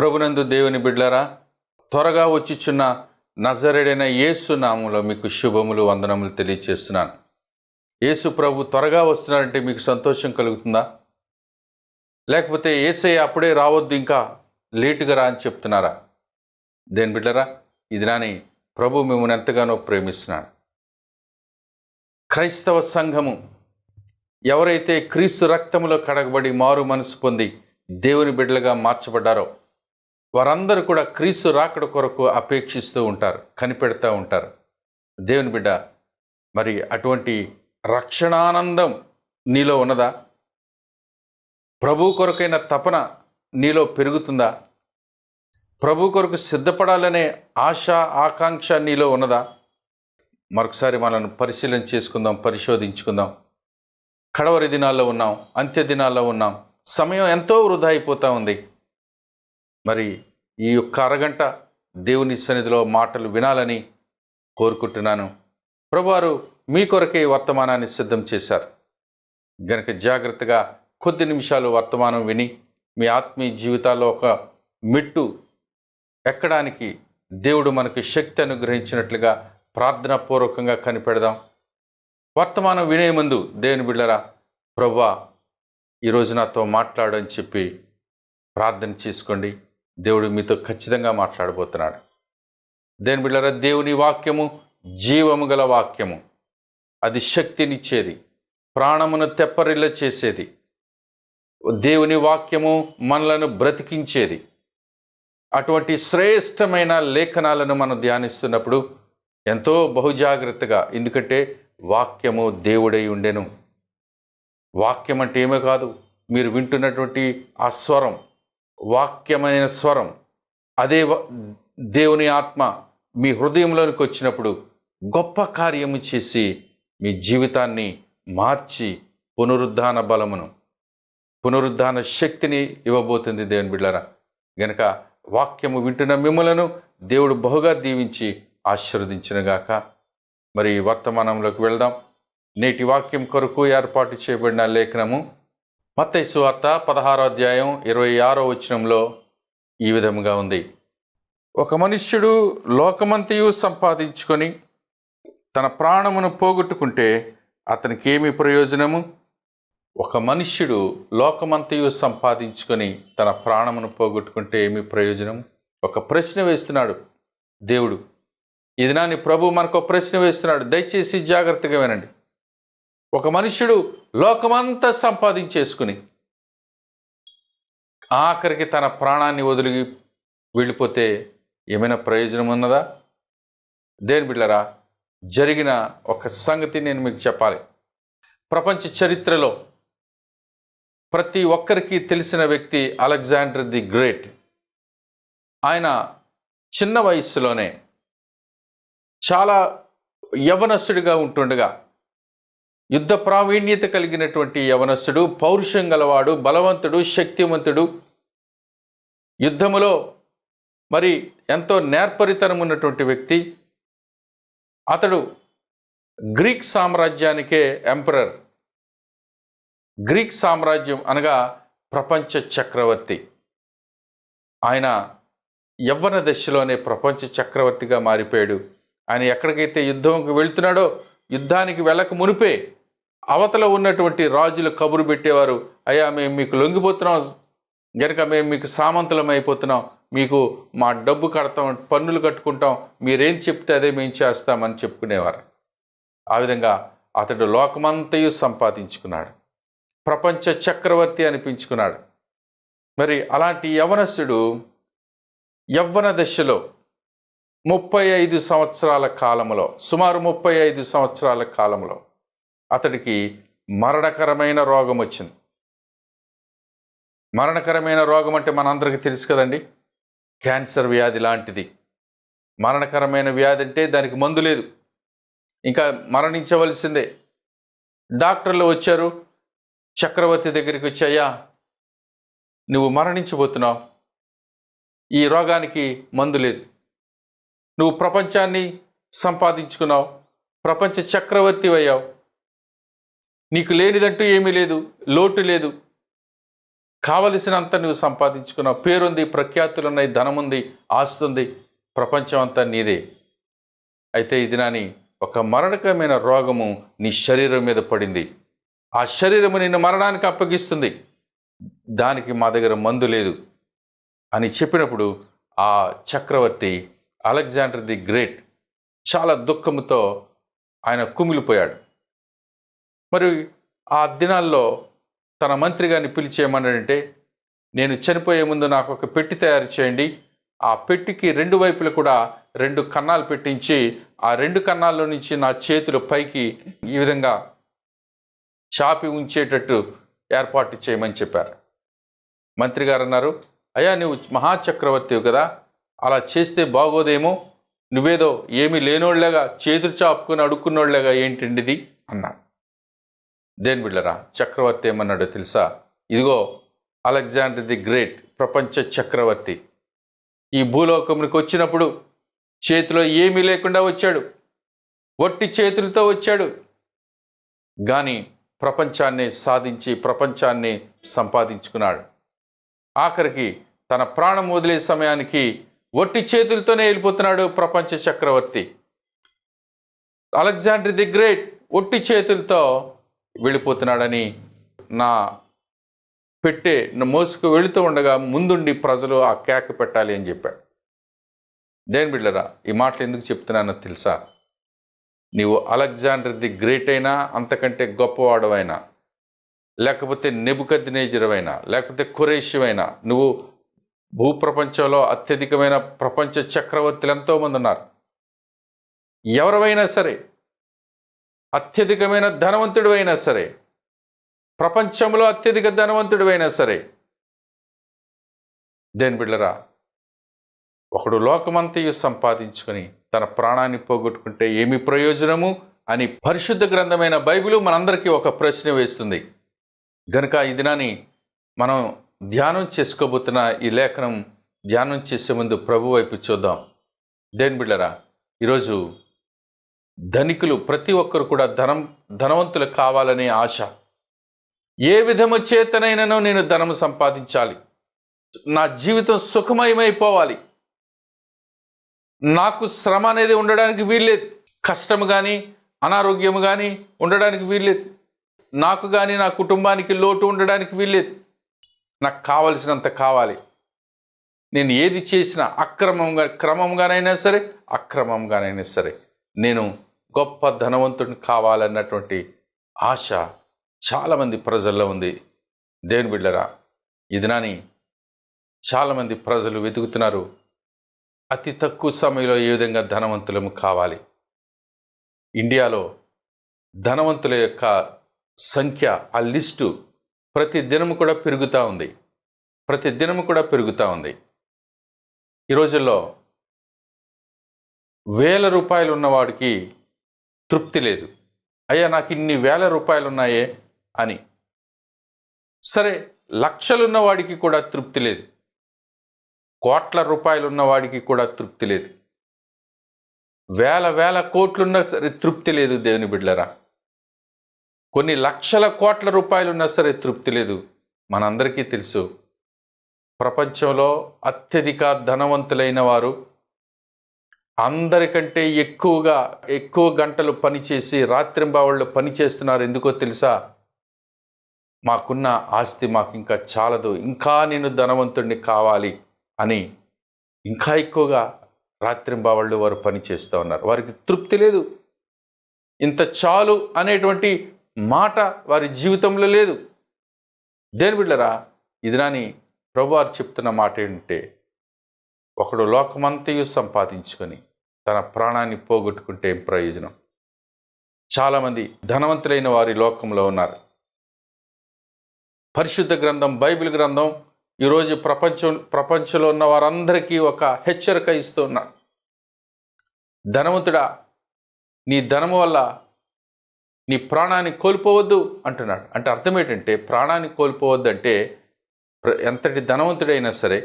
ప్రభునందు దేవుని బిడ్డలారా, త్వరగా వచ్చిచున్న నజరేడైన యేసు నామములో మీకు శుభములు వందనములు తెలియచేస్తున్నాను. యేసు ప్రభు త్వరగా వస్తున్నారంటే మీకు సంతోషం కలుగుతుందా? లేకపోతే యేసయ్య అప్పుడే రావద్దు, ఇంకా లేటుగా రా అని చెప్తున్నారా? దేని బిడ్డరా, ఇది నాని ప్రభు మిమ్మల్ని ఎంతగానో ప్రేమిస్తున్నాడు. క్రైస్తవ సంఘము ఎవరైతే క్రీస్తు రక్తములో కడగబడి మారు మనసు పొంది దేవుని బిడ్డలుగా మార్చబడ్డారో వారందరూ కూడా క్రీస్తు రాకడ కొరకు అపేక్షిస్తూ ఉంటారు, కనిపెడతా ఉంటారు. దేవుని బిడ్డ, మరి అటువంటి రక్షణానందం నీలో ఉన్నదా? ప్రభు కొరకైన తపన నీలో పెరుగుతుందా? ప్రభు కొరకు సిద్ధపడాలనే ఆశ, ఆకాంక్ష నీలో ఉన్నదా? మరొకసారి మనల్ని పరిశీలన చేసుకుందాం, పరిశోధించుకుందాం. కడవరి దినాల్లో ఉన్నాం, అంత్య దినాల్లో ఉన్నాం. సమయం ఎంతో వృధా అయిపోతూ ఉంది. మరి ఈ యొక్క అరగంట దేవుని సన్నిధిలో మాటలు వినాలని కోరుకుంటున్నాను. ప్రభువారు మీ కొరకే వర్తమానాన్ని సిద్ధం చేశారు గనక జాగ్రత్తగా కొద్ది నిమిషాలు వర్తమానం విని మీ ఆత్మీయ జీవితాల్లో ఒక మెట్టు ఎక్కడానికి దేవుడు మనకు శక్తి అనుగ్రహించినట్లుగా ప్రార్థనాపూర్వకంగా కనిపెడదాం. వర్తమానం వినే ముందు దేవుని బిడ్డలారా, ప్రభువా ఈరోజు నాతో మాట్లాడని చెప్పి ప్రార్థన చేసుకోండి. దేవుడు మీతో ఖచ్చితంగా మాట్లాడబోతున్నాడు. దేవుని బిడ్డలారా, దేవుని వాక్యము జీవము గల వాక్యము. అది శక్తినిచ్చేది, ప్రాణమును తెప్పరిల్ల చేసేది. దేవుని వాక్యము మనలను బ్రతికించేది. అటువంటి శ్రేష్టమైన లేఖనాలను మనం ధ్యానిస్తున్నప్పుడు ఎంతో బహుజాగ్రత్తగా, ఎందుకంటే వాక్యము దేవుడై ఉండెను. వాక్యం అంటే ఏమీ కాదు, మీరు వింటున్నటువంటి ఆ స్వరం, వాక్యమైన స్వరం. అదే దేవుని ఆత్మ మీ హృదయంలోనికి వచ్చినప్పుడు గొప్ప కార్యము చేసి మీ జీవితాన్ని మార్చి పునరుద్ధాన బలమును, పునరుద్ధాన శక్తిని ఇవ్వబోతుంది దేవుని బిడ్డలారా. గనక వాక్యము వింటున్న మిమ్మలను దేవుడు బహుగా దీవించి ఆశీర్వదించునుగాక. మరి వర్తమానంలోకి వెళ్దాం. నేటి వాక్యం కొరకు ఏర్పాటు చేయబడిన లేఖనము మత్తయి సువార్త 16వ అధ్యాయం 26వ వచనంలో ఈ విధముగా ఉంది. ఒక మనుష్యుడు లోకమంతయు సంపాదించుకొని తన ప్రాణమును పోగొట్టుకుంటే అతనికి ఏమి ప్రయోజనము? ఒక మనుష్యుడు లోకమంతయు సంపాదించుకొని తన ప్రాణమును పోగొట్టుకుంటే ఏమి ప్రయోజనము? ఒక ప్రశ్న వేస్తున్నాడు దేవుడు. ఇది నాని ప్రభు మనకు ఒక ప్రశ్న వేస్తున్నాడు. దయచేసి జాగ్రత్తగా వినండి. ఒక మనుష్యుడు లోకమంతా సంపాదించేసుకుని ఆఖరికి తన ప్రాణాన్ని వదిలి వెళ్ళిపోతే ఏమైనా ప్రయోజనం ఉన్నదా? దేని బిడ్డలారా, జరిగిన ఒక సంగతి నేను మీకు చెప్పాలి. ప్రపంచ చరిత్రలో ప్రతి ఒక్కరికి తెలిసిన వ్యక్తి అలెగ్జాండర్ ది గ్రేట్. ఆయన చిన్న వయస్సులోనే చాలా యవనస్తుడిగా ఉంటుండగా, యుద్ధ ప్రావీణ్యత కలిగినటువంటి యవనస్తుడు, పౌరుషం గలవాడు, బలవంతుడు, శక్తివంతుడు, యుద్ధములో మరి ఎంతో నేర్పరితనం ఉన్నటువంటి వ్యక్తి. అతడు గ్రీక్ సామ్రాజ్యానికే ఎంపరర్. గ్రీక్ సామ్రాజ్యం అనగా ప్రపంచ చక్రవర్తి. ఆయన యవ్వన దశలోనే ప్రపంచ చక్రవర్తిగా మారిపోయాడు. ఆయన ఎక్కడికైతే యుద్ధంకి వెళ్తున్నాడో, యుద్ధానికి వెళ్ళక మునిపే అవతల ఉన్నటువంటి రాజులు కబురు పెట్టేవారు, అయ్యా మేము మీకు లొంగిపోతున్నాం గనుక మేము మీకు సామంతులం అయిపోతున్నాం, మీకు మా డబ్బు కడతాం, పన్నులు కట్టుకుంటాం, మీరేం చెప్తే అదే మేము చేస్తామని చెప్పుకునేవారు. ఆ విధంగా అతడు లోకమంతయు సంపాదించుకున్నాడు, ప్రపంచ చక్రవర్తి అనిపించుకున్నాడు. మరి అలాంటి యవనస్తుడు యవ్వన దశలో 35 సంవత్సరాల కాలంలో, సుమారు 35 సంవత్సరాల కాలంలో అతడికి మరణకరమైన రోగం వచ్చింది. మరణకరమైన రోగం అంటే మనందరికీ తెలుసు కదండి, క్యాన్సర్ వ్యాధి లాంటిది. మరణకరమైన వ్యాధి అంటే దానికి మందు లేదు, ఇంకా మరణించవలసిందే. డాక్టర్లు వచ్చారు చక్రవర్తి దగ్గరికి వచ్చి, అయ్యా నువ్వు మరణించబోతున్నావు, ఈ రోగానికి మందు లేదు, నువ్వు ప్రపంచాన్ని సంపాదించుకున్నావు, ప్రపంచ చక్రవర్తి అయ్యావు, నీకు లేనిదంటూ ఏమీ లేదు, లోటు లేదు, కావలసినంత నువ్వు సంపాదించుకున్నావు, పేరుంది, ప్రఖ్యాతులు ఉన్నాయి, ధనముంది, ఆస్తుంది, ప్రపంచం అంతా నీదే. అయితే ఇది నాని ఒక మరణకరమైన రోగము నీ శరీరం మీద పడింది. ఆ శరీరము నిన్ను మరణానికి అప్పగిస్తుంది, దానికి మా దగ్గర మందు లేదు అని చెప్పినప్పుడు ఆ చక్రవర్తి అలెగ్జాండర్ ది గ్రేట్ చాలా దుఃఖముతో ఆయన కుమిలిపోయాడు. మరి ఆ దినాల్లో తన మంత్రి గారిని పిలిచి ఏమన్నాడంటే, నేను చనిపోయే ముందు నాకు ఒక పెట్టి తయారు చేయండి, ఆ పెట్టికి 2 వైపులు కూడా 2 కన్నాలు పెట్టించి ఆ 2 కన్నాల్లో నుంచి నా చేతులు పైకి ఈ విధంగా చాపి ఉంచేటట్టు ఏర్పాటు చేయమని చెప్పారు. మంత్రి గారు అన్నారు, అయ్యా నువ్వు మహాచక్రవర్తివి కదా, అలా చేస్తే బాగోదేమో, నువ్వేదో ఏమీ లేనోళ్ళగా చేతులు చాపుకుని అడుక్కున్నోళ్ళగా ఏంటిండిది అన్నాడు. దేని బిళ్ళరా, చక్రవర్తి ఏమన్నాడో తెలుసా? ఇదిగో అలెగ్జాండర్ ది గ్రేట్ ప్రపంచ చక్రవర్తి ఈ భూలోకంకి వచ్చినప్పుడు చేతిలో ఏమీ లేకుండా వచ్చాడు, వట్టి చేతులతో వచ్చాడు, కానీ ప్రపంచాన్ని సాధించి ప్రపంచాన్ని సంపాదించుకున్నాడు. ఆఖరికి తన ప్రాణం వదిలే సమయానికి వట్టి చేతులతోనే వెళ్ళిపోతున్నాడు ప్రపంచ చక్రవర్తి. అలెగ్జాండర్ ది గ్రేట్ వట్టి చేతులతో వెళ్ళిపోతున్నాడని నా పెట్టే మోసుకు వెళుతూ ఉండగా ముందుండి ప్రజలు ఆ కేక పెట్టాలి అని చెప్పాడు. దేని బిడ్డరా, ఈ మాటలు ఎందుకు చెప్తున్నానో తెలుసా? నీవు అలెగ్జాండర్ ది గ్రేట్ అయినా, అంతకంటే గొప్పవాడవైనా, లేకపోతే నెబుకద్నెజరువైనా, లేకపోతే ఖురేషివైనా, నువ్వు భూప్రపంచంలో అత్యధికమైన ప్రపంచ చక్రవర్తులు ఎంతోమంది ఉన్నారు. ఎవరివైనా సరే, అత్యధికమైన ధనవంతుడు అయినా సరే, ప్రపంచంలో అత్యధిక ధనవంతుడు అయినా సరే, దేని బిడ్డరా, ఒకడు లోకమంతయు సంపాదించుకొని తన ప్రాణాన్ని పోగొట్టుకుంటే ఏమి ప్రయోజనము అని పరిశుద్ధ గ్రంథమైన బైబిలు మనందరికీ ఒక ప్రశ్న వేస్తుంది. గనుక ఈ దినాన్ని మనం ధ్యానం చేసుకోబోతున్న ఈ లేఖనం ధ్యానం చేసే ముందు ప్రభు వైపు చూద్దాం. దేని బిడ్డరా, ఈరోజు ధనికులు ప్రతి ఒక్కరు కూడా ధనవంతులు కావాలనే ఆశ. ఏ విధము చేతనైనను నేను ధనము సంపాదించాలి, నా జీవితం సుఖమయమైపోవాలి, నాకు శ్రమ అనేది ఉండడానికి వీల్లేదు, కష్టము కానీ అనారోగ్యము కానీ ఉండడానికి వీల్లేదు, నాకు కానీ నా కుటుంబానికి లోటు ఉండడానికి వీల్లేదు, నాకు కావలసినంత కావాలి. నేను ఏది చేసినా క్రమంగానైనా సరే అక్రమంగానైనా సరే నేను గొప్ప ధనవంతుడిని కావాలన్నటువంటి ఆశ చాలామంది ప్రజల్లో ఉంది. దేవుని బిడ్డరా, ఇది నాని చాలామంది ప్రజలు వెతుకుతున్నారు, అతి తక్కువ సమయంలో ఏ విధంగా ధనవంతులము కావాలి. ఇండియాలో ధనవంతుల యొక్క సంఖ్య, ఆ లిస్టు ప్రతి దినము కూడా పెరుగుతూ ఉంది. ఈ రోజుల్లో ₹1000 ఉన్నవాడికి తృప్తి లేదు. అయ్యా నాకు ఇన్ని ₹1000 ఉన్నాయే అని. సరే, లక్షలున్నవాడికి కూడా తృప్తి లేదు, ₹1,00,00,000 ఉన్నవాడికి కూడా తృప్తి లేదు, వేల కోట్లున్నా సరే తృప్తి లేదు. దేవుని బిడ్డలారా, కొన్ని లక్షల కోట్ల రూపాయలు ఉన్నా సరే తృప్తి లేదు. మనందరికీ తెలుసు, ప్రపంచంలో అత్యధిక ధనవంతులైన వారు అందరికంటే ఎక్కువ గంటలు పనిచేసి రాత్రింబవళ్ళు పనిచేస్తున్నారు. ఎందుకో తెలుసా? మాకున్న ఆస్తి మాకు ఇంకా చాలదు, ఇంకా నేను ధనవంతుడిని కావాలి అని ఇంకా ఎక్కువగా రాత్రింబవళ్ళు వారు పనిచేస్తూ ఉన్నారు. వారికి తృప్తి లేదు. ఇంత చాలు అనేటువంటి మాట వారి జీవితంలో లేదు. దేని బిడ్డరా, ఇది నాని ప్రభువారు చెప్తున్న మాట ఏంటంటే, ఒకడు లోకమంతయు సంపాదించుకొని తన ప్రాణాన్ని పోగొట్టుకుంటే ఏం ప్రయోజనం? చాలామంది ధనవంతులైన వారి లోకంలో ఉన్నారు. పరిశుద్ధ గ్రంథం బైబిల్ గ్రంథం ఈరోజు ప్రపంచంలో ఉన్న వారందరికీ ఒక హెచ్చరిక ఇస్తూ ఉన్నారు. ధనవంతుడా, నీ ధనము వల్ల నీ ప్రాణాన్ని కోల్పోవద్దు అంటున్నాడు. అంటే అర్థం ఏంటంటే, ప్రాణాన్ని కోల్పోవద్దు అంటే ఎంతటి ధనవంతుడైనా సరే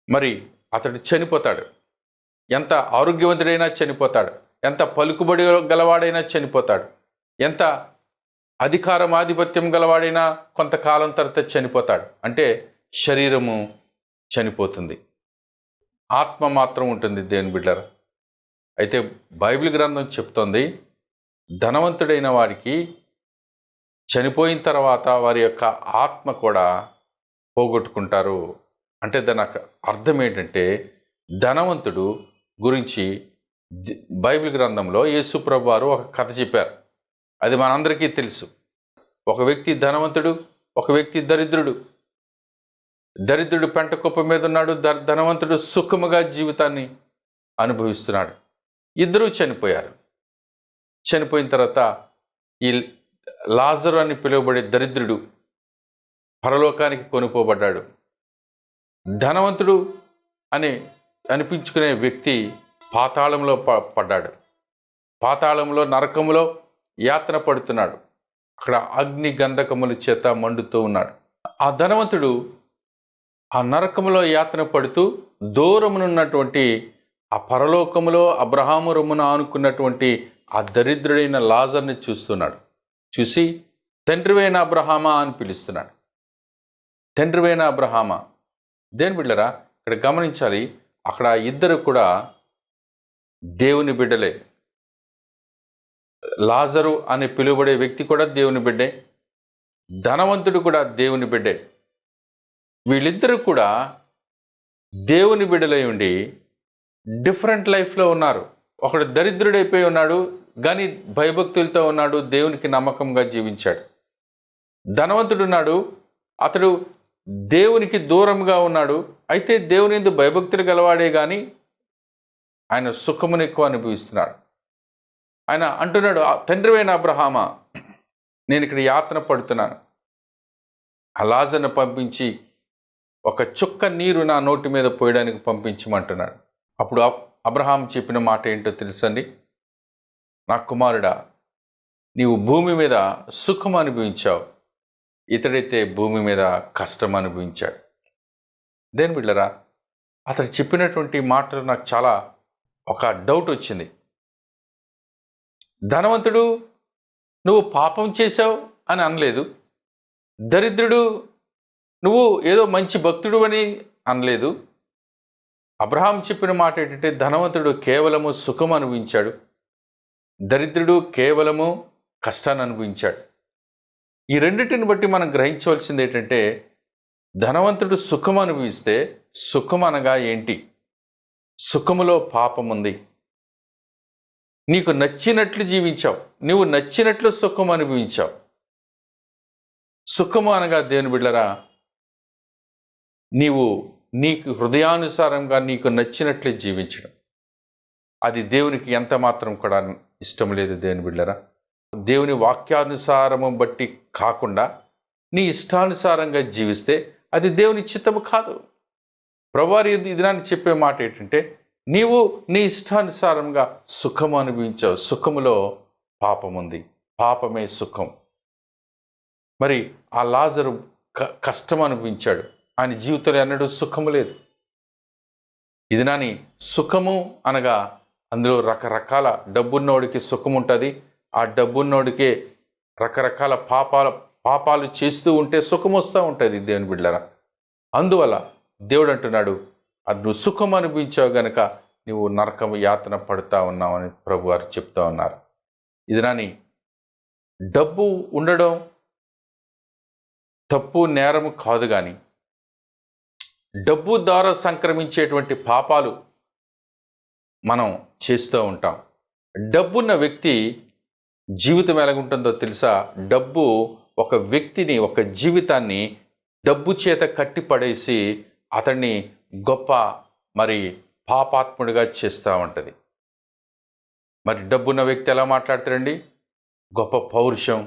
మరి అతడు చనిపోతాడు. ఎంత ఆరోగ్యవంతుడైనా చనిపోతాడు, ఎంత పలుకుబడి గలవాడైనా చనిపోతాడు, ఎంత అధికారం ఆధిపత్యం గలవాడైనా కొంతకాలం తర్వాత చనిపోతాడు. అంటే శరీరము చనిపోతుంది, ఆత్మ మాత్రం ఉంటుంది దేవుని బిడ్డలారా. అయితే బైబిల్ గ్రంథం చెప్తోంది, ధనవంతుడైన వారికి చనిపోయిన తర్వాత వారి యొక్క ఆత్మ కూడా పోగొట్టుకుంటారు. అంటే దాని అర్థం ఏంటంటే, ధనవంతుడు గురించి బైబిల్ గ్రంథంలో యేసు ప్రభువు వారు ఒక కథ చెప్పారు. అది మనందరికీ తెలుసు. ఒక వ్యక్తి ధనవంతుడు, ఒక వ్యక్తి దరిద్రుడు. దరిద్రుడు పెంట కుప్ప మీద ఉన్నాడు, ధనవంతుడు సుఖముగా జీవితాన్ని అనుభవిస్తున్నాడు. ఇద్దరూ చనిపోయారు. చనిపోయిన తర్వాత ఈ లాజరు అని పిలువబడే దరిద్రుడు పరలోకానికి కొనుక్కోబడ్డాడు. ధనవంతుడు అని అనిపించుకునే వ్యక్తి పాతాళంలో పడ్డాడు. పాతాళంలో, నరకములో యాతన పడుతున్నాడు. అక్కడ అగ్ని గంధకముల చేత మండుతూ ఉన్నాడు. ఆ ధనవంతుడు ఆ నరకములో యాతన పడుతూ దూరమునున్నటువంటి ఆ పరలోకములో అబ్రహాము రొమ్మున ఆనుకున్నటువంటి ఆ దరిద్రుడైన లాజర్ని చూస్తున్నాడు. చూసి, తండ్రివైన అబ్రహామా అని పిలుస్తున్నాడు. తండ్రివైన అబ్రహామా. దేని బిడ్డరా, ఇక్కడ గమనించాలి, అక్కడ ఇద్దరు కూడా దేవుని బిడ్డలే. లాజరు అని పిలువబడే వ్యక్తి కూడా దేవుని బిడ్డే, ధనవంతుడు కూడా దేవుని బిడ్డే. వీళ్ళిద్దరూ కూడా దేవుని బిడ్డలై ఉండి డిఫరెంట్ లైఫ్లో ఉన్నారు. ఒకడు దరిద్రుడైపోయి ఉన్నాడు, కానీ భయభక్తులతో ఉన్నాడు, దేవునికి నమ్మకంగా జీవించాడు. ధనవంతుడు ఉన్నాడు, అతడు దేవునికి దూరంగా ఉన్నాడు, అయితే దేవుని యందు భయభక్తులు గలవాడే కానీ ఆయన సుఖమును ఎక్కువ అనుభవిస్తున్నాడు. ఆయన అంటున్నాడు, తండ్రివైన అబ్రహామా, నేను ఇక్కడ యాతన పడుతున్నాను, ఆ లాజర్ను పంపించి ఒక చుక్క నీరు నా నోటి మీద పోయడానికి పంపించమంటున్నాడు. అప్పుడు అబ్రహాం చెప్పిన మాట ఏంటో తెలుసండి? నా కుమారుడా, నీవు భూమి మీద సుఖం అనుభవించావు, ఇతడైతే భూమి మీద కష్టం అనుభవించాడు. దేని బిడ్డరా, అతడు చెప్పినటువంటి మాటలు నాకు చాలా ఒక డౌట్ వచ్చింది. ధనవంతుడు నువ్వు పాపం చేశావు అని అనలేదు, దరిద్రుడు నువ్వు ఏదో మంచి భక్తుడు అని అనలేదు. అబ్రహాం చెప్పిన మాట ఏంటంటే, ధనవంతుడు కేవలము సుఖం అనుభవించాడు, దరిద్రుడు కేవలము కష్టాన్ని అనుభవించాడు. ఈ రెండింటిని బట్టి మనం గ్రహించవలసింది ఏంటంటే, ధనవంతుడు సుఖం అనుభవిస్తే సుఖం అనగా ఏంటి? సుఖములో పాపం ఉంది. నీకు నచ్చినట్లు జీవించావు, నువ్వు నచ్చినట్లు సుఖం అనుభవించావు. సుఖము అనగా దేవుని బిడ్డలారా, నీకు హృదయానుసారంగా నీకు నచ్చినట్లే జీవించడం. అది దేవునికి ఎంత మాత్రం కూడా ఇష్టం లేదు. దేవుని బిడ్డలారా, దేవుని వాక్యానుసారము బట్టి కాకుండా నీ ఇష్టానుసారంగా జీవిస్తే అది దేవుని చిత్తము కాదు. ప్రభువారు ఈ దినాన్ని చెప్పే మాట ఏంటంటే, నీవు నీ ఇష్టానుసారంగా సుఖము అనుభవించావు, సుఖములో పాపం ఉంది, పాపమే సుఖం. మరి ఆ లాజరు కష్టం అనుభవించాడు, ఆయన జీవితంలో ఎన్నడూ సుఖము లేదు. ఇది నాని సుఖము అనగా అందులో రకరకాల, డబ్బున్నోడికి సుఖం ఉంటుంది, ఆ డబ్బున్నోడికే రకరకాల పాపాలు చేస్తూ ఉంటే సుఖం వస్తూ ఉంటుంది. దేవుని బిడ్డలారా, అందువల్ల దేవుడు అంటున్నాడు, అది నువ్వు సుఖం అనుభవించావు గనక నువ్వు నరకము యాతన పడుతూ ఉన్నావని ప్రభువారు చెప్తా ఉన్నారు. ఇది నాని డబ్బు ఉండడం తప్పు నేరము కాదు, కానీ డబ్బు ద్వారా సంక్రమించేటువంటి పాపాలు మనం చేస్తూ ఉంటాం. డబ్బున్న వ్యక్తి జీవితం ఎలాగుంటుందో తెలుసా? డబ్బు ఒక వ్యక్తిని, ఒక జీవితాన్ని డబ్బు చేత కట్టిపడేసి అతన్ని గొప్ప పాపాత్ముడిగా చేస్తూ ఉంటుంది. మరి డబ్బున్న వ్యక్తి ఎలా మాట్లాడతారండి? గొప్ప పౌరుషం,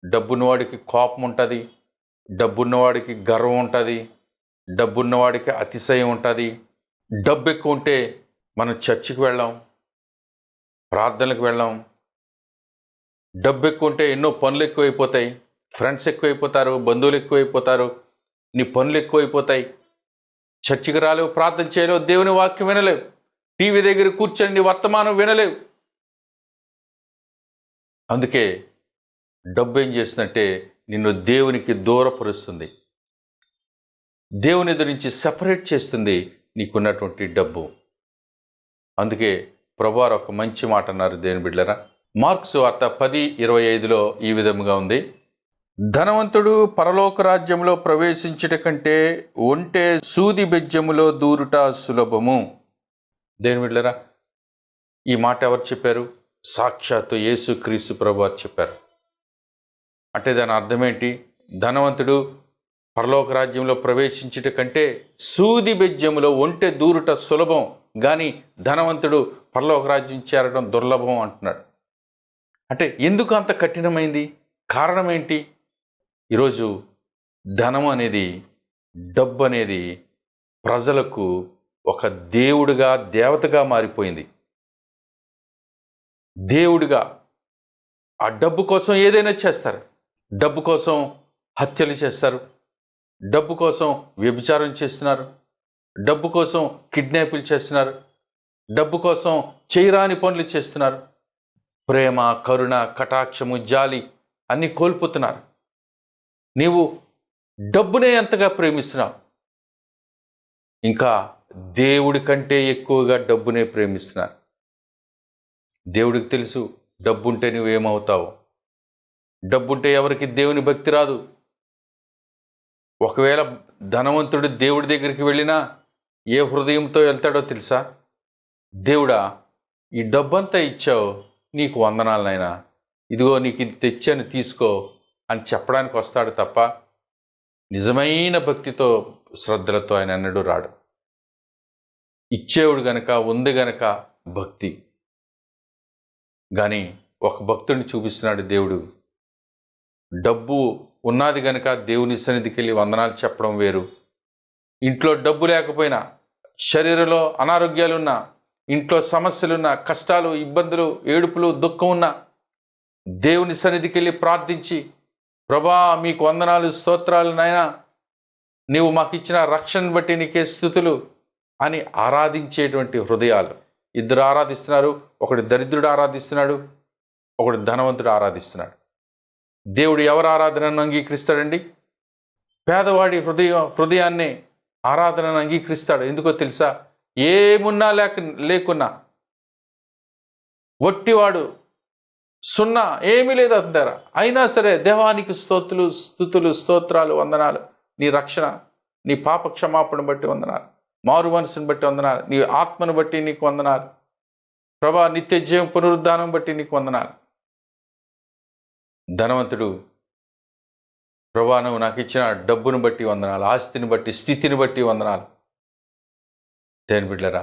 డబ్బున్నవాడికి కోపం ఉంటుంది, డబ్బున్నవాడికి గర్వం ఉంటుంది, డబ్బున్నవాడికి అతిశయం ఉంటుంది. డబ్బు ఎక్కువ ఉంటే మనం చర్చికి వెళ్ళాం, ప్రార్థనలకు వెళ్ళాం. డబ్బు ఎక్కువ ఉంటే ఎన్నో పనులు ఎక్కువైపోతాయి, ఫ్రెండ్స్ ఎక్కువైపోతారు, బంధువులు ఎక్కువైపోతారు, నీ పనులు ఎక్కువైపోతాయి, చర్చికి రాలేవు, ప్రార్థన చేయలేవు, దేవుని వాక్యం వినలేవు, టీవీ దగ్గర కూర్చొని నీ వర్తమానం వినలేవు. అందుకే డబ్బు ఏం చేస్తుందంటే నిన్ను దేవునికి దూరపరుస్తుంది. దేవుని ఎదురు నుంచి సెపరేట్ చేస్తుంది నీకున్నటువంటి డబ్బు. అందుకే ప్రభువారు ఒక మంచి మాట అన్నారు దేవుని బిడ్డలారా. మార్క్స్ వార్త 10:25లో ఈ విధముగా ఉంది: ధనవంతుడు పరలోక రాజ్యంలో ప్రవేశించుట కంటే ఒంటె సూది బెజ్జములో దూరుట సులభము. దేవుని బిడ్డలారా, ఈ మాట ఎవరు చెప్పారు? సాక్షాత్తు యేసుక్రీస్తు ప్రభువారు చెప్పారు. అంటే దాని అర్థం ఏంటి? ధనవంతుడు పరలోక రాజ్యంలో ప్రవేశించుట కంటే సూది బెజ్జములో ఒంటె దూరుట సులభం, కానీ ధనవంతుడు పరలోక రాజ్యం చేరడం దుర్లభం అంటున్నాడు. అంటే ఎందుకు అంత కఠినమైంది? కారణం ఏంటి? ఈరోజు ధనం అనేది, డబ్బు అనేది ప్రజలకు ఒక దేవుడిగా, దేవతగా మారిపోయింది. దేవుడిగా ఆ డబ్బు కోసం ఏదైనా చేస్తారు. డబ్బు కోసం హత్యలు చేస్తారు, డబ్బు కోసం వ్యభిచారం చేస్తున్నారు, డబ్బు కోసం కిడ్నాపులు చేస్తున్నారు, డబ్బు కోసం చేయరాని పనులు చేస్తున్నారు. ప్రేమ, కరుణ, కటాక్షము, జాలి అన్నీ కోల్పోతున్నారు. నీవు డబ్బునే ఎంతగా ప్రేమిస్తున్నావు, ఇంకా దేవుడి కంటే ఎక్కువగా డబ్బునే ప్రేమిస్తున్నారు. దేవుడికి తెలుసు డబ్బుంటే నువ్వేమవుతావు. డబ్బుంటే ఎవరికి దేవుని భక్తి రాదు. ఒకవేళ ధనవంతుడు దేవుడి దగ్గరికి వెళ్ళినా ఏ హృదయంతో వెళ్తాడో తెలుసా? దేవుడా, ఈ డబ్బంతా ఇచ్చావు, నీకు వందనాలు నాయనా, ఇదిగో నీకు ఇది తెచ్చాను తీసుకో అని చెప్పడానికి వస్తాడు తప్ప నిజమైన భక్తితో, శ్రద్ధలతో ఆయన ఎన్నడూ రాడు. ఇచ్చేవుడు గనక, ఉంది గనక భక్తి. కానీ ఒక భక్తుడిని చూపిస్తున్నాడు దేవుడు. డబ్బు ఉన్నది గనక దేవుని సన్నిధికి వెళ్ళి వందనాలు చెప్పడం వేరు. ఇంట్లో డబ్బు లేకపోయినా, శరీరంలో అనారోగ్యాలున్నా, ఇంట్లో సమస్యలున్నా, కష్టాలు, ఇబ్బందులు, ఏడుపులు, దుఃఖం ఉన్నా దేవుని సన్నిధికి వెళ్ళి ప్రార్థించి, ప్రభా మీకు వందనాలు, స్తోత్రాలు నాయనా, నీవు మాకు ఇచ్చిన రక్షణ బట్టి నీకే స్తుతులు అని ఆరాధించేటువంటి హృదయాలు. ఇద్దరు ఆరాధిస్తున్నారు. ఒకడు దరిద్రుడు ఆరాధిస్తున్నాడు, ఒకడు ధనవంతుడు ఆరాధిస్తున్నాడు. దేవుడు ఎవరు ఆరాధనను అంగీకరిస్తాడండి? పేదవాడి హృదయాన్నే ఆరాధనను అంగీకరిస్తాడు. ఎందుకో తెలుసా? ఏమున్నా లేకున్నా, వట్టివాడు, సున్నా, ఏమీ లేదు అతని దగ్గర, అయినా సరే దేవానికి స్తుతులు, స్తోత్రాలు, వందనాలు, నీ రక్షణ, నీ పాప క్షమాపణ బట్టి వందనాలు, మారు మనసుని బట్టి వందనాలు, నీ ఆత్మను బట్టి నీకు వందనాలు, ప్రభా నిత్య జీవం పునరుద్ధానం బట్టి నీకు వందనాలు. ధనవంతుడు, ప్రభా నువ్వు నాకు ఇచ్చిన డబ్బును బట్టి వందనాలు, ఆస్తిని బట్టి, స్థితిని బట్టి వందనాలు. దేవుని బిడ్డలారా,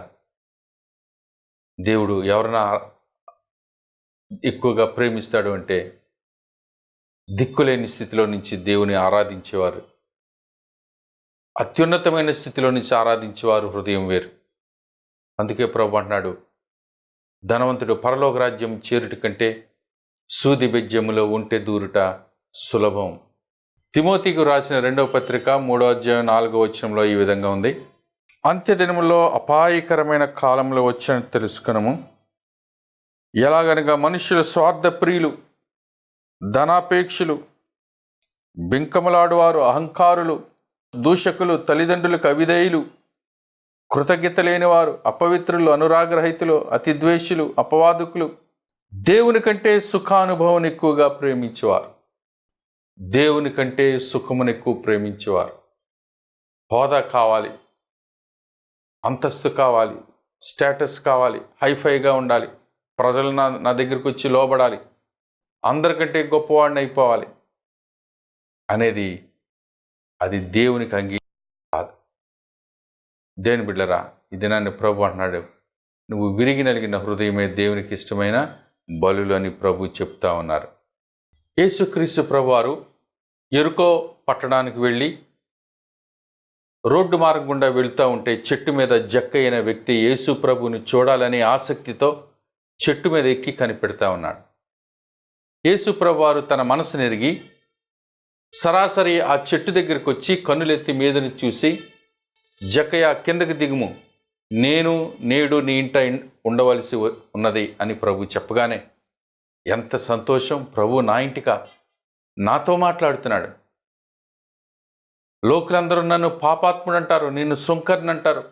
దేవుడు ఎవరైనా ఎక్కువగా ప్రేమిస్తాడు అంటే దిక్కులేని స్థితిలో నుంచి దేవుని ఆరాధించేవారు, అత్యున్నతమైన స్థితిలో నుంచి ఆరాధించేవారు హృదయం వేరు. అందుకే ప్రభు అంటున్నాడు, ధనవంతుడు పరలోక రాజ్యం చేరుట కంటే సూది బెజ్జములో ఉంటే దూరుట సులభం. తిమోతికి రాసిన 2వ పత్రిక 3వ అధ్యాయం 4వ వచనంలో ఈ విధంగా ఉంది: అంత్యదినములో అపాయకరమైన కాలంలో వచ్చిన తెలుసుకునము. ఎలాగనగా మనుషులు స్వార్థప్రియులు, ధనాపేక్షులు, బింకములాడువారు, అహంకారులు, దూషకులు, తల్లిదండ్రులకు అవిధేయులు, కృతజ్ఞత లేనివారు, అపవిత్రులు, అనురాగరహితులు, అతిద్వేషులు, అపవాదుకులు, దేవుని కంటే సుఖానుభవం ఎక్కువగా ప్రేమించేవారు. దేవుని కంటే సుఖమును ఎక్కువ ప్రేమించేవారు. హోదా కావాలి, అంతస్తు కావాలి, స్టేటస్ కావాలి, హైఫైగా ఉండాలి, ప్రజలు నా దగ్గరికి వచ్చి లోబడాలి, అందరికంటే గొప్పవాడిని అయిపోవాలి అనేది అది దేవునికి కాదు. దేవుని బిడ్డలారా, ఈ దినాన్ని ప్రభు అంటున్నాడు, నువ్వు విరిగి నలిగిన హృదయమే దేవునికి ఇష్టమైన బలులు అని ప్రభు చెప్తా ఉన్నారు. యేసుక్రీస్తు ప్రభువారు యెరికో పట్టణానికి వెళ్ళి రోడ్డు మార్గం గుండా వెళ్తూ ఉంటే చెట్టు మీద జక్కయ్య అనే వ్యక్తి యేసు ప్రభుని చూడాలనే ఆసక్తితో చెట్టు మీద ఎక్కి కనిపెడతా ఉన్నాడు. యేసు ప్రభువారు తన మనసును ఎరిగి సరాసరి ఆ చెట్టు దగ్గరికి వచ్చి కన్నులెత్తి మీదని చూసి, జక్కయ్య కిందకి దిగుము, నేను నేడు నీ ఇంట ఉండవలసి ఉన్నది అని ప్రభు చెప్పగానే ఎంత సంతోషం! ప్రభు నా ఇంటికా, నాతో మాట్లాడుతున్నాడు. లోకులందరూ నన్ను పాపాత్ముడు అంటారు, నిన్ను సుంకర్ని అంటారు,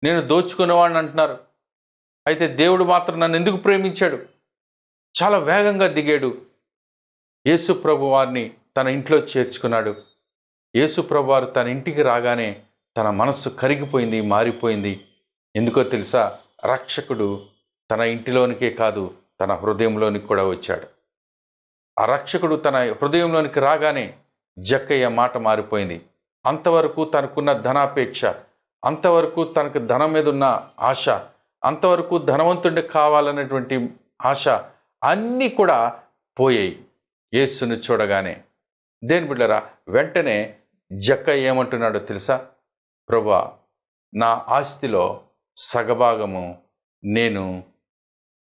నేను దోచుకునేవాడిని అంటున్నారు. అయితే దేవుడు మాత్రం నన్ను ఎందుకు ప్రేమించాడు? చాలా వేగంగా దిగాడు. యేసు ప్రభు వారిని తన ఇంట్లో చేర్చుకున్నాడు. యేసు ప్రభు వారు తన ఇంటికి రాగానే తన మనస్సు కరిగిపోయింది, మారిపోయింది. ఎందుకో తెలుసా? రక్షకుడు తన ఇంటిలోనికే కాదు, తన హృదయంలోనికి కూడా వచ్చాడు. ఆ రక్షకుడు తన హృదయంలోనికి రాగానే జక్కయ్య మాట మారిపోయింది. అంతవరకు తనకున్న ధనాపేక్ష, అంతవరకు తనకు ధనం మీద ఉన్న ఆశ, అంతవరకు ధనవంతుడి కావాలనేటువంటి ఆశ అన్నీ కూడా పోయాయి యేసుని చూడగానే. దేని బిడ్డరా, వెంటనే జక్కయ్య ఏమంటున్నాడో తెలుసా? ప్రభువా, నా ఆస్తిలో సగభాగము నేను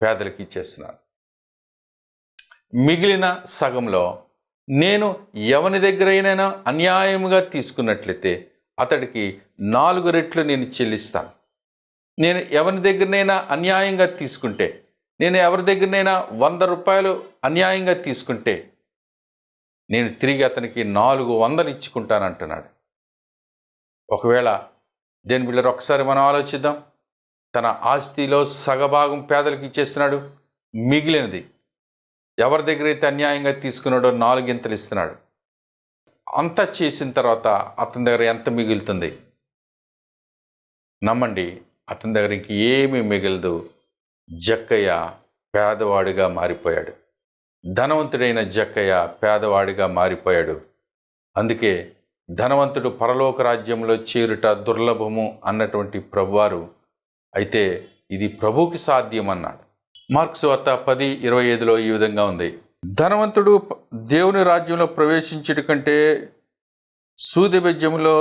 పేదలకు ఇచ్చేస్తున్నాను. మిగిలిన సగంలో నేను ఎవని దగ్గరైనా అన్యాయముగా తీసుకున్నట్లయితే అతడికి 4 రెట్లు నేను చెల్లిస్తాను. నేను ఎవరి దగ్గరనైనా అన్యాయంగా తీసుకుంటే, నేను ఎవరి దగ్గరనైనా 100 రూపాయలు అన్యాయంగా తీసుకుంటే నేను తిరిగి అతనికి 400 ఇచ్చుకుంటానంటున్నాడు. ఒకవేళ దేని బిళ్ళరు ఒకసారి మనం ఆలోచిద్దాం. తన ఆస్తిలో సగభాగం పేదలకు ఇచ్చేస్తున్నాడు, మిగిలినది ఎవరి దగ్గర అయితే అన్యాయంగా తీసుకున్నాడో 4 గింతలు ఇస్తున్నాడు. అంతా చేసిన తర్వాత అతని దగ్గర ఎంత మిగులుతుంది? నమ్మండి, అతని దగ్గర ఇంక ఏమీ మిగలదు. జక్కయ్య పేదవాడిగా మారిపోయాడు. ధనవంతుడైన జక్కయ్య పేదవాడిగా మారిపోయాడు. అందుకే ధనవంతుడు పరలోక రాజ్యంలో చేరుట దుర్లభము అన్నటువంటి ప్రభువారు అయితే ఇది ప్రభువుకి సాధ్యం అన్నాడు. మార్కు సువార్త 10:25లో ఈ విధంగా ఉంది. ధనవంతుడు దేవుని రాజ్యంలో ప్రవేశించుట కంటే సూది బెజ్యములో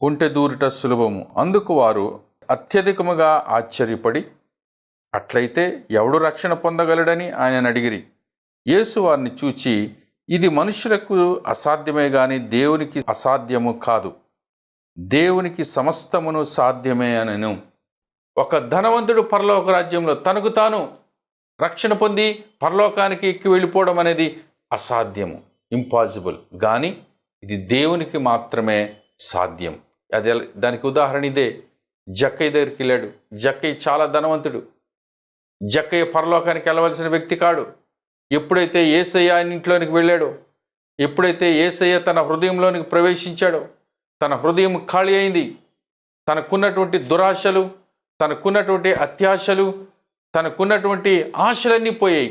ఉంటె దూరుట సులభము. అందుకు వారు అత్యధికముగా ఆశ్చర్యపడి, అట్లయితే ఎవడు రక్షణ పొందగలడని ఆయన అడిగిరి. యేసు వారిని చూచి, ఇది మనుషులకు అసాధ్యమే గాని దేవునికి అసాధ్యము కాదు. దేవునికి సమస్తమును సాధ్యమే అనెను. ఒక ధనవంతుడు పరలోక రాజ్యంలో తనకు తాను రక్షణ పొంది పరలోకానికి ఎక్కి వెళ్ళిపోవడం అనేది అసాధ్యము, ఇంపాసిబుల్. కానీ ఇది దేవునికి మాత్రమే సాధ్యం. అది దానికి ఉదాహరణ ఇదే. జక్కయ్య దగ్గరికి వెళ్ళాడు. జక్కయ్య చాలా ధనవంతుడు. జక్కయ్య పరలోకానికి వెళ్ళవలసిన వ్యక్తి కాడు. ఎప్పుడైతే యేసయ్య ఆయన ఇంట్లోనికి వెళ్ళాడో, ఎప్పుడైతే యేసయ్య తన హృదయంలోనికి ప్రవేశించాడో, తన హృదయం ఖాళీ అయింది. తనకున్నటువంటి దురాశలు, తనకున్నటువంటి అత్యాశలు, తనకున్నటువంటి ఆశలన్నీ పోయాయి.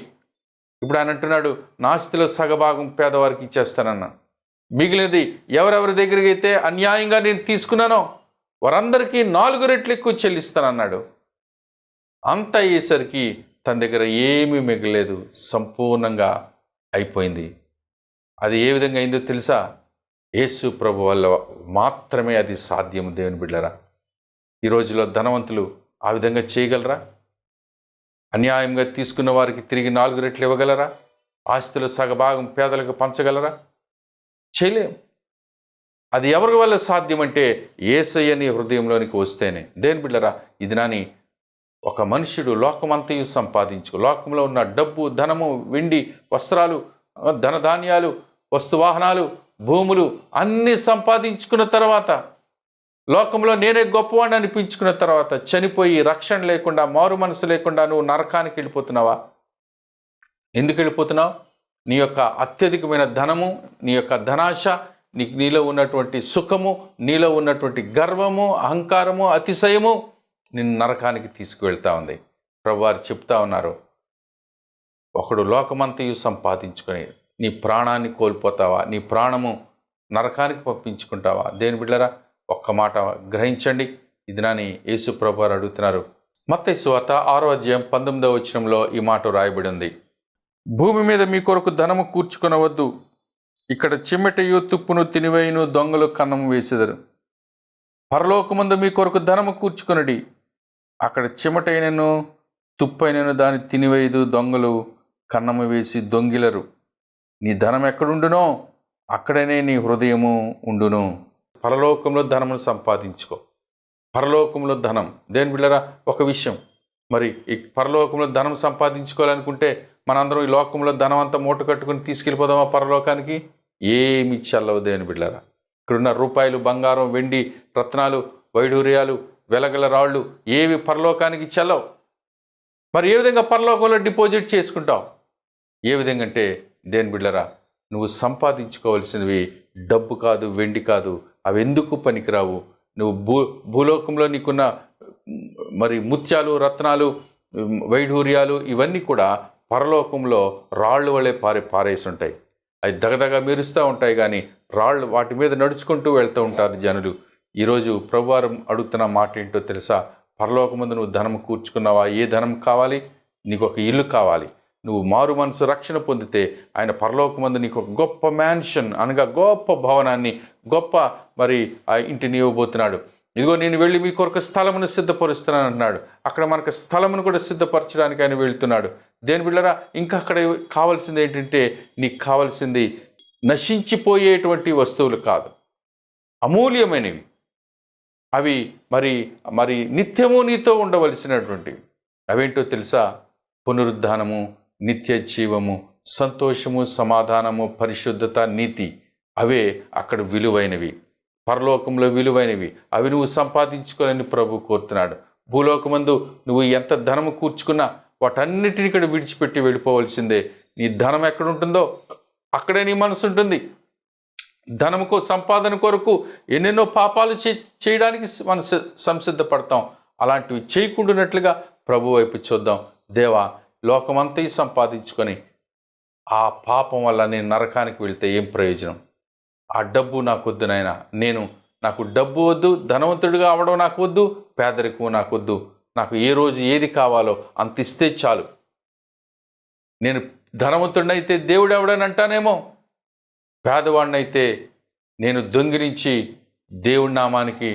ఇప్పుడు ఆయన అంటున్నాడు, నా ఆస్తిలో సగభాగం పేదవారికి ఇచ్చేస్తానన్నా. మిగిలినది ఎవరెవరి దగ్గరికి అయితే అన్యాయంగా నేను తీసుకున్నానో వారందరికీ 4 రెట్లు ఎక్కువ చెల్లిస్తానన్నాడు. అంత అయ్యేసరికి తన దగ్గర ఏమీ మిగలేదు, సంపూర్ణంగా అయిపోయింది. అది ఏ విధంగా అయిందో తెలుసా? యేసు ప్రభు వల్ల మాత్రమే అది సాధ్యం. దేవుని బిడ్డలారా, ఈ రోజులో ధనవంతులు ఆ విధంగా చేయగలరా? అన్యాయంగా తీసుకున్న వారికి తిరిగి 4 రెట్లు ఇవ్వగలరా? ఆస్తిలో సగభాగం పేదలకు పంచగలరా? చేయలేం. అది ఎవరి వల్ల సాధ్యమంటే యేసయ్య నీ హృదయంలోనికి వస్తేనే. దేని బిడ్డరా, ఇది నాని ఒక మనుష్యుడు లోకమంతయు సంపాదించుకో, లోకంలో ఉన్న డబ్బు, ధనము, వెండి, వస్త్రాలు, ధనధాన్యాలు, వస్తువాహనాలు, భూములు అన్నీ సంపాదించుకున్న తర్వాత, లోకంలో నేనే గొప్పవాడిని అనిపించుకున్న తర్వాత చనిపోయి రక్షణ లేకుండా, మారు మనసు లేకుండా నువ్వు నరకానికి వెళ్ళిపోతున్నావా? ఎందుకు వెళ్ళిపోతున్నావు? నీ యొక్క అత్యధికమైన ధనము, నీ యొక్క ధనాశ, నీలో ఉన్నటువంటి సుఖము, నీలో ఉన్నటువంటి గర్వము, అహంకారము, అతిశయము నిన్ను నరకానికి తీసుకువెళ్తా ఉంది. ప్రభువారు చెప్తా ఉన్నారు, ఒకడు లోకమంతయు సంపాదించుకొని నీ ప్రాణాన్ని కోల్పోతావా? నీ ప్రాణము నరకానికి పంపించుకుంటావా? దేని బిడ్డలారా, ఒక్క మాట గ్రహించండి. ఇది నాని యేసు ప్రభువారు అడుగుతున్నారు. మత్తయి సువార్త 6:19 ఈ మాట రాయబడి ఉంది. భూమి మీద మీ కొరకు ధనము కూర్చుకొనవద్దు, ఇక్కడ చిమ్మెటయు తుప్పును తినివేయును దొంగలు కన్నము వేసెదరు. పరలోకమందు మీ కొరకు ధనము కూర్చుకొనడి, అక్కడ చిమటైనను తుప్పైనను దాన్ని తినివేయదు, దొంగలు కన్నము వేసి దొంగిలరు. నీ ధనం ఎక్కడుండునో అక్కడనే నీ హృదయము ఉండును. పరలోకంలో ధనమును సంపాదించుకో. పరలోకంలో ధనం. దేని బిళ్ళరా, ఒక విషయం, మరి ఈ పరలోకంలో ధనం సంపాదించుకోవాలనుకుంటే మనందరం ఈ లోకంలో ధనం అంతా మూట కట్టుకుని తీసుకెళ్ళిపోదామా పరలోకానికి? ఏమి చెల్లవు దేవుని బిడ్డలారా. ఇక్కడున్న రూపాయలు, బంగారం, వెండి, రత్నాలు, వైడూర్యాలు, వెలగల రాళ్ళు ఏవి పరలోకానికి చెల్లవు. మరి ఏ విధంగా పరలోకంలో డిపాజిట్ చేసుకుంటావు? ఏ విధంగా అంటే దేని బిడ్డరా, నువ్వు సంపాదించుకోవాల్సినవి డబ్బు కాదు, వెండి కాదు. అవి ఎందుకు పనికిరావు. నువ్వు భూలోకంలో నీకున్న మరి ముత్యాలు, రత్నాలు, వైఢూర్యాలు ఇవన్నీ కూడా పరలోకంలో రాళ్ళు వలె పారేసి ఉంటాయి. అవి దగదగ మెరుస్తూ ఉంటాయి, కానీ రాళ్ళు వాటి మీద నడుచుకుంటూ వెళ్తూ ఉంటారు జనులు. ఈరోజు ప్రభువారు అడుగుతున్న మాట ఏంటో తెలుసా? పరలోకమందు నువ్వు ధనం కూర్చుకున్నావా? ఏ ధనం కావాలి? నీకు ఒక ఇల్లు కావాలి. నువ్వు మారు మనసు రక్షణ పొందితే ఆయన పరలోకమందు నీకు ఒక గొప్ప మ్యాన్షన్ అనగా గొప్ప భవనాన్ని, గొప్ప మరి ఆ ఇంటిని ఇవ్వబోతున్నాడు. ఇదిగో నేను వెళ్ళి మీ కొరకు స్థలమును సిద్ధపరుస్తున్నాను అంటున్నాడు. అక్కడ మనకు స్థలమును కూడా సిద్ధపరచడానికి ఆయన వెళ్తున్నాడు. దేని బిళ్ళరా, ఇంకా అక్కడ కావాల్సింది ఏంటంటే, నీకు కావాల్సింది నశించిపోయేటువంటి వస్తువులు కాదు, అమూల్యమైనవి. అవి మరి మరి నిత్యము నీతో ఉండవలసినటువంటివి. అవేంటో తెలుసా? పునరుద్ధానము, నిత్య జీవము, సంతోషము, సమాధానము, పరిశుద్ధత, నీతి. అవే అక్కడ విలువైనవి, పరలోకంలో విలువైనవి. అవి నువ్వు సంపాదించుకోవాలని ప్రభు కోరుతున్నాడు. భూలోకమందు నువ్వు ఎంత ధనము కూర్చుకున్నా వాటన్నిటిని ఇక్కడ విడిచిపెట్టి వెళ్ళిపోవలసిందే. నీ ధనం ఎక్కడుంటుందో అక్కడే నీ మనసు ఉంటుంది. ధనముకు సంపాదన కొరకు ఎన్నెన్నో పాపాలు చేయడానికి మనం సంసిద్ధపడతాం. అలాంటివి చేయకుండానట్లుగా ప్రభు వైపు చూద్దాం. దేవా, లోకమంతా సంపాదించుకొని ఆ పాపం వల్ల నేను నరకానికి వెళ్తే ఏం ప్రయోజనం? ఆ డబ్బు నాకు వద్దు నాయన. నాకు డబ్బు వద్దు, ధనవంతుడిగా అవడం నాకు వద్దు, పేదరికం నాకు వద్దు. నాకు ఏ రోజు ఏది కావాలో అంత ఇస్తే చాలు. నేను ధనవంతుడినైతే దేవుడు ఎవడని అంటానేమో, పేదవాడినైతే నేను దొంగిలించి దేవుడి నామానికి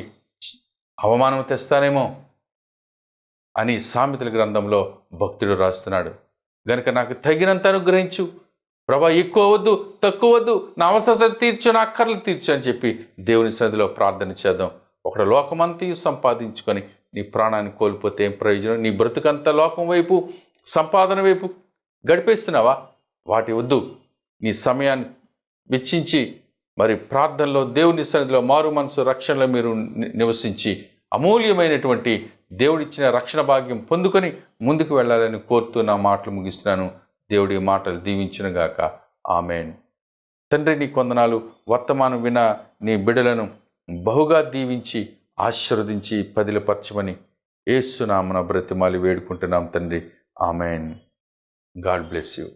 అవమానం తెస్తానేమో అని సామెతల గ్రంథంలో భక్తుడు రాస్తున్నాడు. గనుక నాకు తగినంత అనుగ్రహించు ప్రభా, ఎక్కువ వద్దు, తక్కువ వద్దు, నా అవసరత తీర్చు, నా అక్కర్లు తీర్చు అని చెప్పి దేవుని సన్నిధిలో ప్రార్థన చేద్దాం. ఒకడు లోకమంతా సంపాదించుకొని నీ ప్రాణాన్ని కోల్పోతే ఏం ప్రయోజనం? నీ బ్రతుకంతా లోకం వైపు, సంపాదన వైపు గడిపేస్తున్నావా? వాటి వద్దు. నీ సమయాన్ని వెచ్చించి మరి ప్రార్థనలో, దేవుని సన్నిధిలో, మారు మనసు రక్షణలో మీరు నివసించి అమూల్యమైనటువంటి దేవుడిచ్చిన రక్షణ భాగ్యం పొందుకొని ముందుకు వెళ్ళాలని కోరుతూ నా మాటలు ముగిస్తున్నాను. దేవుడి మాటలు దీవించునుగాక. ఆమేన్. తండ్రి, నీ కొందనాలు. వర్తమానం విన నీ బిడ్డలను బహుగా దీవించి ఆశీర్వదించి పదిలపరచమని యేసు నామమున బ్రతిమాలి వేడుకుంటున్నాం తండ్రి. ఆమేన్. God bless you.